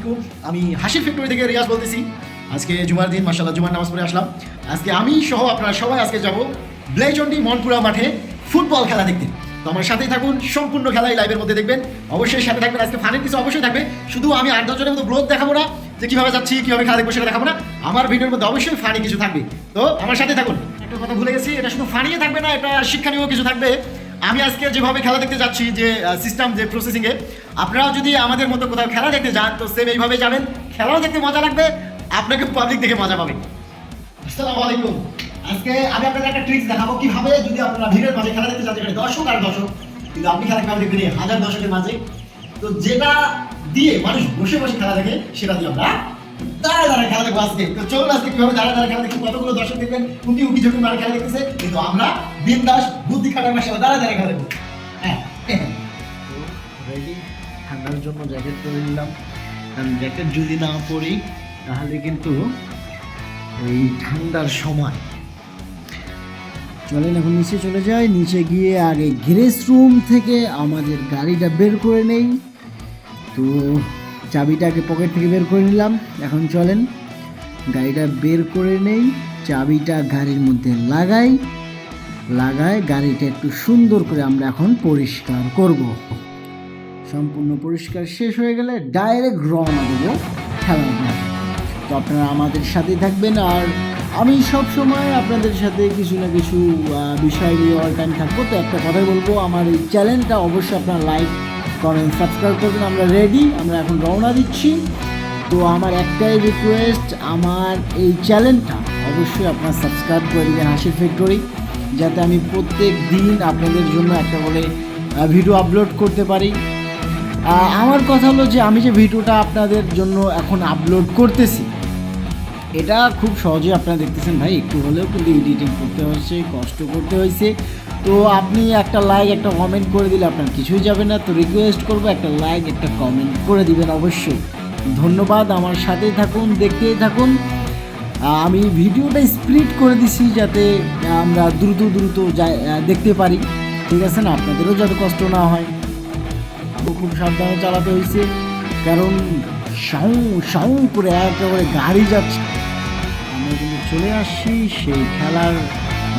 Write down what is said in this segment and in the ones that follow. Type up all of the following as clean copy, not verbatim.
আলাইকুম। আমি হাসির ফ্যাক্টরি থেকে রিয়াজ বলতেছি। আজকে জুমার দিন, মাশাআল্লাহ, জুমার নামাজ পড়ে আসলাম। আজকে আমি সহ আপনারা সবাই আজকে যাব ব্লেচন্ডি মনপুরা মাঠে ফুটবল খেলা দেখতে। তো আমার সাথেই থাকুন, সম্পূর্ণ খেলাই লাইভের মধ্যে দেখবেন। অবশ্যই সাথে থাকবেন। আজকে ফানের কিছু অবশ্যই থাকবে, শুধু আমি 8-10 জনের মতো ব্লগ দেখাবো না, যে কীভাবে যাচ্ছি কীভাবে খেলা দেখবো সেটা দেখাবো না। আমার ভিডিওর মধ্যে অবশ্যই ফানি কিছু থাকবে, তো আমার সাথে থাকুন। একটা কথা ভুলে গেছি, এটা শুধু ফানিয়ে থাকবে না, এটা শিক্ষণীয় কিছু থাকবে। আমি আজকে যেভাবে খেলা দেখতে যাচ্ছি, যে সিস্টেম, যে প্রসেসিংয়ে, আপনারাও যদি আমাদের মতো কোথাও খেলা দেখতে যান তো সেম এইভাবে যাবেন। খেলাও দেখতে মজা লাগবে, আপনাকে পাবলিক দেখে মজা পাবে। আসসালামু আলাইকুম। আজকে আমি আপনাদের একটা ট্রিক্স দেখাবো, কিভাবে যদি আপনারা ভিড়ের মাঝে খেলা দেখতে যান, যেখানে দর্শক আর দর্শক, কিন্তু আপনি খেলা কিভাবে দেখবেন এই হাজার দর্শকের মাঝে। তো যেটা দিয়ে মানুষ বসে বসে খেলা দেখে, সেটা দিয়ে আমরা দাঁড়ায় দাঁড়ায় খেলা দেখবো আজকে। তো চলুন আজকে কিভাবে দাঁড়ায় দাঁড়ায় খেলা দেখি, কতগুলো দর্শক দেখবেন উঁকি উঁকি ঝুঁকি মারা খেলা দেখতেছে, কিন্তু আমরা বিন্দাস বুদ্ধি খাটার মাসে দাঁড়ায় দাঁড়ায় খেলা দেখবো। হ্যাঁ, রেডি। ঠান্ডার জন্য জ্যাকেট পরে নিলাম, কারণ জ্যাকেট যদি না পরি তাহলে কিন্তু এই ঠান্ডার সময়। চলেন এখন নিচে চলে যাই। নিচে গিয়ে আগে গ্যারেজ রুম থেকে আমাদের গাড়িটা বের করে নেই। তো চাবিটাকে পকেট থেকে বের করে নিলাম। এখন চলেন গাড়িটা বের করে নেই, চাবিটা গাড়ির মধ্যে লাগাই গাড়িটা একটু সুন্দর করে আমরা এখন পরিষ্কার করব। সম্পূর্ণ পরিষ্কার শেষ হয়ে গেলে ডাইরেক্ট রওনা দেবো খেলার মাঠে। তো আপনারা আমাদের সাথেই থাকবেন, আর আমি সব সময় আপনাদের সাথে কিছু না কিছু বিষয় নিয়ে অল টাইম থাকবো। তো একটা কথাই বলবো, আমার এই চ্যানেলটা অবশ্যই আপনারা লাইক করেন, সাবস্ক্রাইব করবেন। আমরা রেডি, আমরা এখন রওনা দিচ্ছি। তো আমার একটাই রিকোয়েস্ট, আমার এই চ্যানেলটা অবশ্যই আপনারা সাবস্ক্রাইব করে দেবেন, হাসির ফ্যাক্টরি, যাতে আমি প্রত্যেক দিন আপনাদের জন্য একটা করে ভিডিও আপলোড করতে পারি। আমার কথা হলো যে আমি যে ভিডিওটা আপনাদের জন্য এখন আপলোড করতেছি, এটা খুব সহজে আপনারা দেখতেছেন ভাই, একটু হলেও কিন্তু এডিটিং করতে হয়েছে, কষ্ট করতে হয়েছে। তো আপনি একটা লাইক একটা কমেন্ট করে দিলে আপনার কিছুই যাবে না। তো রিকোয়েস্ট করবো, একটা লাইক একটা কমেন্ট করে দিবেন অবশ্যই। ধন্যবাদ, আমার সাথেই থাকুন, দেখতেই থাকুন। আমি ভিডিওটা স্প্লিট করে দিছি যাতে আমরা দ্রুত দেখতে পারি, ঠিক আছে না, আপনাদেরও যাতে কষ্ট না হয়। খুব সাবধানে চালাতে হয়েছে, কারণ সাউ করে একেবারে গাড়ি যাচ্ছে। আমরা কিন্তু চলে আসছি সেই খেলার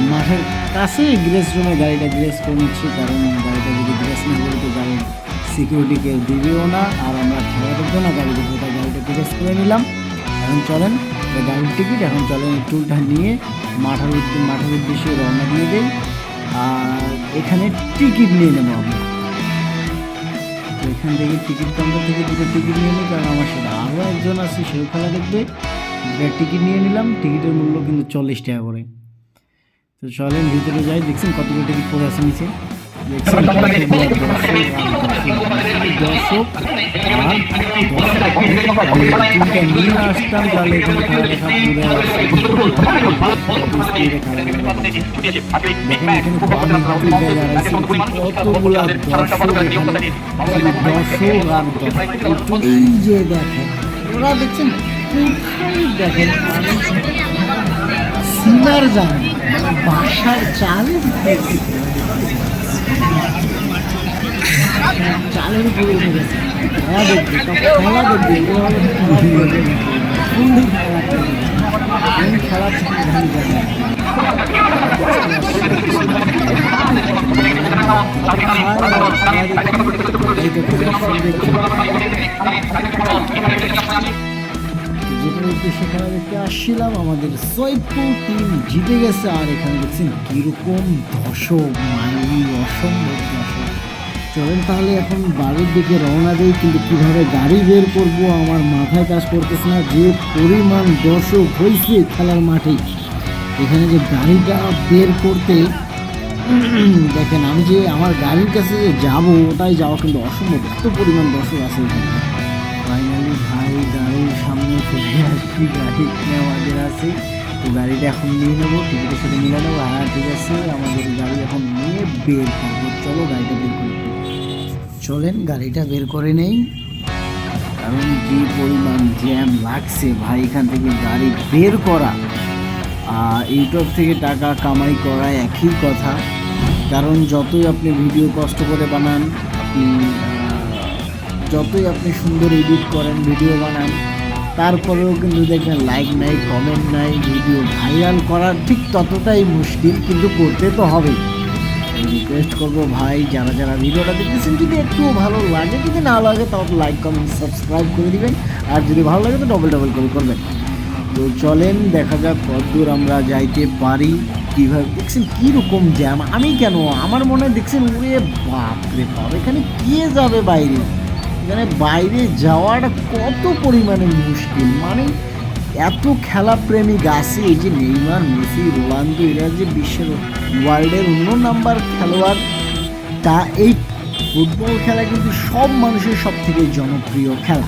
মাঠের কাছে। গ্যারেজ রুমে গাড়িটা গ্যারেজ করে নিচ্ছি, কারণ গাড়িটা যদি গ্যারেজ না করে তো গাড়ির সিকিউরিটি কেউ দিবেও না, আর আমরা খেলা দেখবো না, গাড়ি দেখবো, তাই গাড়িটা গ্যারেজ করে নিলাম। এখন চলেন, গাড়ির টিকিট, এখন চলেন টুলটা নিয়ে মাঠের উদ্দেশ্যে রওনা দিয়ে দেই। আর এখানে টিকিট নিয়ে নেবো আমরা। এখান থেকে টিকিট কাউন্টার থেকে দুটো টিকিট নিয়ে নিই, কারণ আমার সাথে আরও একজন আছে, সেও খেলা দেখবে। টিকিট নিয়ে নিলাম, টিকিটের মূল্য কিন্তু 40 টাকা করে। তো চলেন ভিতরে যাই। দেখছেন কতগুলো টিকিট পড়ে আছে নিচে, দেখছেন দর্শক টিকিটটা নিয়ে আসতাম, তাহলে এখানে খেলা দেখা কতগুলা দর্শক আর এই যে দেখেন, ওরা দেখছেন কোথায় দেখেন, সিনার জান বাসার চালের উপরে উঠে গেছে। খেলা দেখবে, খেলা দেখবে, খেলা যেটা উদ্দেশ্যে খেলা দেখতে আসছিলাম। আমাদের সৈয়দপুর টিম জিতে গেছে, আর এখানে দেখছেন কীরকম দর্শক, মানে অসম্ভব দর্শক। চলেন তাহলে এখন বাড়ির দিকে রওনা দেই, কিন্তু কীভাবে গাড়ি বের করবো আমার মাথায় কাজ করতেছে না। যে পরিমাণ দর্শক হয়েছে খেলার মাঠে, এখানে যে গাড়িটা বের করতে, দেখেন আমি যে আমার গাড়ির কাছে যে যাবো, ওটাই যাওয়া কিন্তু অসম্ভব, এত পরিমাণ দর্শক আছে এখানে। ফাইনালি ভাই গাড়ির সামনে চলে আসছি, গাড়ি আমাদের আছে। তো গাড়িটা এখন নিয়ে নেবো, টিকিটের সাথে মিলে নেবো। হ্যাঁ ঠিক আছে, আমাদের গাড়ি এখন নিয়ে বের করবো। চলো গাড়িটা বের করে চলেন গাড়িটা বের করে নেই, কারণ যে পরিমাণ জ্যাম লাগছে ভাই, এখান থেকে গাড়ি বের করা ইউটিউব থেকে টাকা কামাই করা একই কথা। কারণ যতই আপনি ভিডিও কষ্ট করে বানান, আপনি যতই আপনি সুন্দর এডিট করেন, ভিডিও বানান, তারপরেও কিন্তু দেখবেন লাইক নাই, কমেন্ট নাই। ভিডিও ভাইরাল করার ঠিক ততটাই মুশকিল, কিন্তু করতে তো হবেই। রিকোয়েস্ট করবো ভাই, যারা যারা ভিডিওটা দেখতেছেন, যদি একটু ভালো লাগে, যদি না লাগে তাও লাইক কমেন্ট সাবস্ক্রাইব করে দিবেন, আর যদি ভালো লাগে তো ডবল করে করবেন। তো চলেন দেখা যাক কতদূর আমরা যাইতে পারি। কীভাবে দেখছেন কীরকম জ্যাম, আমি কেন, আমার মনে হয় দেখছেন ওরে বাপরে বাপ, এখানে কে যাবে বাইরে? এখানে বাইরে যাওয়াটা কত পরিমাণে মুশকিল, মানে এত খেলা প্রেমিক আছে। এই যে নেইমার, মেসি, রোনাল্ডো, এরা যে বিশ্বের ওয়ার্ল্ডের অন্য নাম্বার খেলোয়াড়, তা এই ফুটবল খেলা কিন্তু সব মানুষের সব থেকে জনপ্রিয় খেলা।